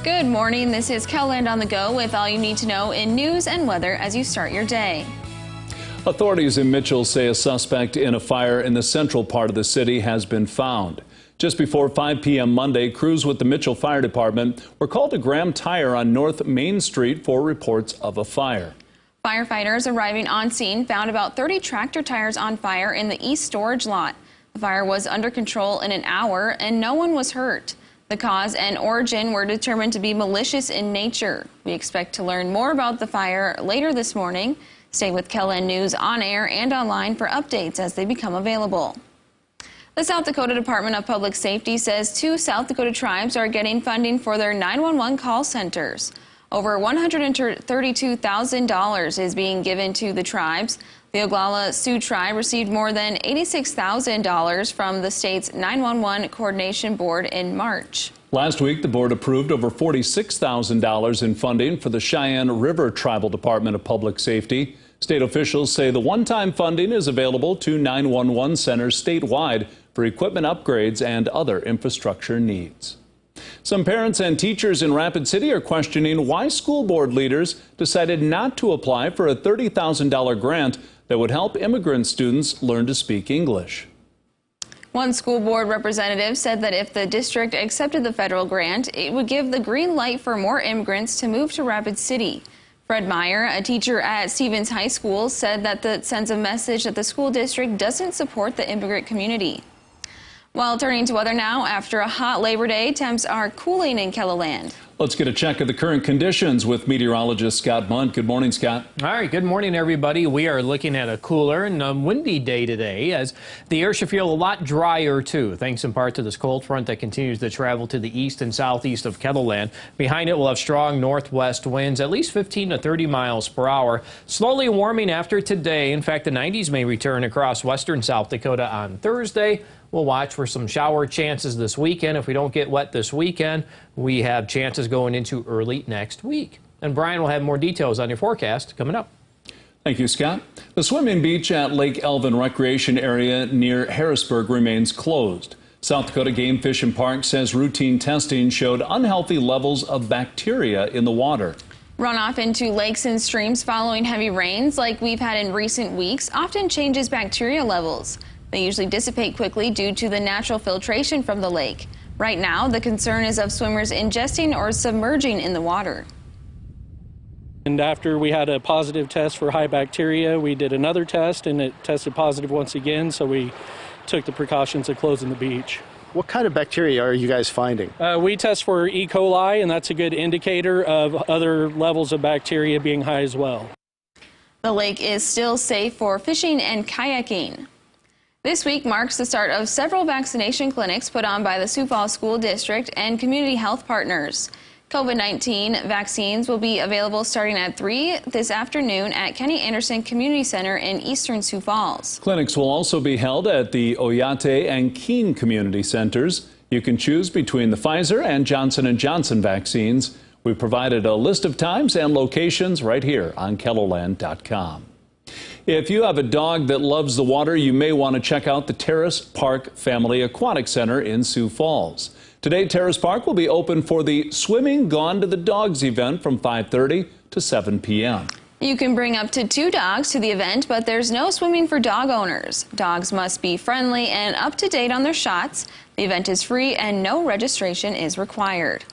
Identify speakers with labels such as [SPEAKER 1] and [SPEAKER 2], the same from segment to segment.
[SPEAKER 1] Good morning. This is KELOLAND on the go with all you need to know in news and weather as you start your day.
[SPEAKER 2] Authorities in Mitchell say a suspect in a fire in the central part of the city has been found. Just before 5 p.m. Monday, crews with the Mitchell Fire Department were called to Graham Tire on North Main Street for reports of a fire.
[SPEAKER 1] Firefighters arriving on scene found about 30 tractor tires on fire in the east storage lot. The fire was under control in an hour and no one was hurt. The cause and origin were determined to be malicious in nature. We expect to learn more about the fire later this morning. Stay with KELOLAND News on air and online for updates as they become available. The South Dakota Department of Public Safety says 2 South Dakota tribes are getting funding for their 911 call centers. Over $132,000 is being given to the tribes. The Oglala Sioux Tribe received more than $86,000 from the state's 911 Coordination Board in March.
[SPEAKER 2] Last week, the board approved over $46,000 in funding for the Cheyenne River Tribal Department of Public Safety. State officials say the one-time funding is available to 911 centers statewide for equipment upgrades and other infrastructure needs. Some parents and teachers in Rapid City are questioning why school board leaders decided not to apply for a $30,000 grant that would help immigrant students learn to speak English.
[SPEAKER 1] One school board representative said that if the district accepted the federal grant, it would give the green light for more immigrants to move to Rapid City. Fred Meyer, a teacher at Stevens High School, said that sends a message that the school district doesn't support the immigrant community. Well, turning to weather now, after a hot Labor Day, temps are cooling in KELOLAND.
[SPEAKER 2] Let's get a check of the current conditions with meteorologist Scott Munt. Good morning, Scott.
[SPEAKER 3] All right, good morning, everybody. We are looking at a cooler and windy day today, as the air should feel a lot drier, too, thanks in part to this cold front that continues to travel to the east and southeast of KELOLAND. Behind it, we'll have strong northwest winds, at least 15 to 30 miles per hour, slowly warming after today. In fact, the 90s may return across western South Dakota on Thursday. We'll watch for some shower chances this weekend. If we don't get wet this weekend, we have chances going into early next week. And Brian will have more details on your forecast coming up.
[SPEAKER 2] Thank you, Scott. The swimming beach at Lake Elvin Recreation Area near Harrisburg remains closed. South Dakota Game Fish and Park says routine testing showed unhealthy levels of bacteria in the water.
[SPEAKER 1] Runoff into lakes and streams following heavy rains like we've had in recent weeks often changes bacteria levels. They usually dissipate quickly due to the natural filtration from the lake. Right now, the concern is of swimmers ingesting or submerging in the water.
[SPEAKER 4] And after we had a positive test for high bacteria, we did another test and it tested positive once again, so we took the precautions of closing the beach.
[SPEAKER 5] What kind of bacteria are you guys finding?
[SPEAKER 4] We test for E. coli, and that's a good indicator of other levels of bacteria being high as well.
[SPEAKER 1] The lake is still safe for fishing and kayaking. This week marks the start of several vaccination clinics put on by the Sioux Falls School District and community health partners. COVID-19 vaccines will be available starting at 3 this afternoon at Kenny Anderson Community Center in eastern Sioux Falls.
[SPEAKER 2] Clinics will also be held at the Oyate and Keene community centers. You can choose between the Pfizer and Johnson & Johnson vaccines. We provided a list of times and locations right here on KELOLAND.com. If you have a dog that loves the water, you may want to check out the Terrace Park Family Aquatic Center in Sioux Falls. Today, Terrace Park will be open for the Swimming Gone to the Dogs event from 5:30 to 7 p.m.
[SPEAKER 1] You can bring up to 2 dogs to the event, but there's no swimming for dog owners. Dogs must be friendly and up to date on their shots. The event is free and no registration is required.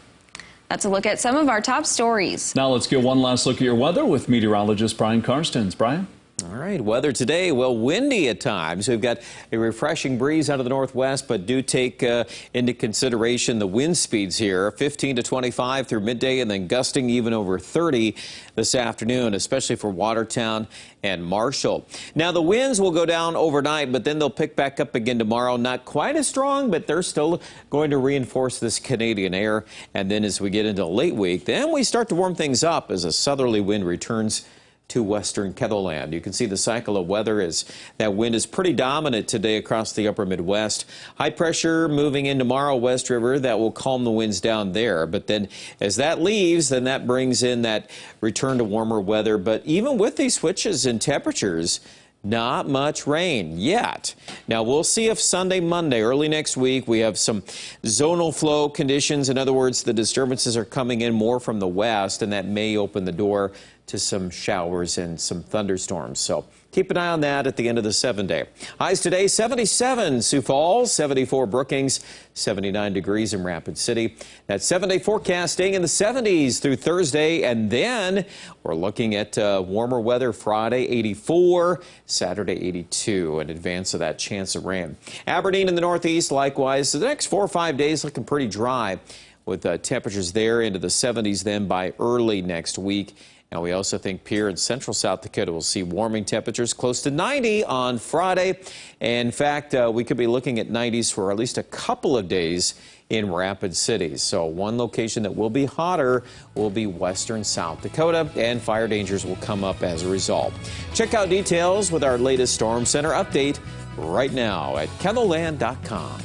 [SPEAKER 1] That's a look at some of our top stories.
[SPEAKER 2] Now let's get one last look at your weather with meteorologist Brian Karstens. Brian?
[SPEAKER 6] All right, weather today, well, windy at times. We've got a refreshing breeze out of the northwest, but do take into consideration the wind speeds here, 15 to 25 through midday, and then gusting even over 30 this afternoon, especially for Watertown and Marshall. Now, the winds will go down overnight, but then they'll pick back up again tomorrow. Not quite as strong, but they're still going to reinforce this Canadian air. And then as we get into late week, then we start to warm things up as a southerly wind returns to western KELOLAND. You can see the cycle of weather as that wind is pretty dominant today across the upper Midwest. High pressure moving in tomorrow, West River, that will calm the winds down there. But then as that leaves, then that brings in that return to warmer weather. But even with these switches in temperatures, Not much rain yet. Now, we'll see if Sunday, Monday, early next week, we have some zonal flow conditions. In other words, the disturbances are coming in more from the west, and that may open the door to some showers and some thunderstorms. So keep an eye on that at the end of the 7-day. Highs today, 77 Sioux Falls, 74 Brookings, 79 degrees in Rapid City. That 7-day forecast staying in the 70s through Thursday, and then we're looking at warmer weather Friday, 84, Saturday, 82, in advance of that chance of rain. Aberdeen in the northeast, likewise, the next 4 or 5 days looking pretty dry, with temperatures there into the 70s then by early next week. And we also think Pierre in central South Dakota will see warming temperatures close to 90 on Friday. In fact, we could be looking at 90s for at least a couple of days in Rapid City. So one location that will be hotter will be western South Dakota, and fire dangers will come up as a result. Check out details with our latest Storm Center update right now at KELOLAND.com.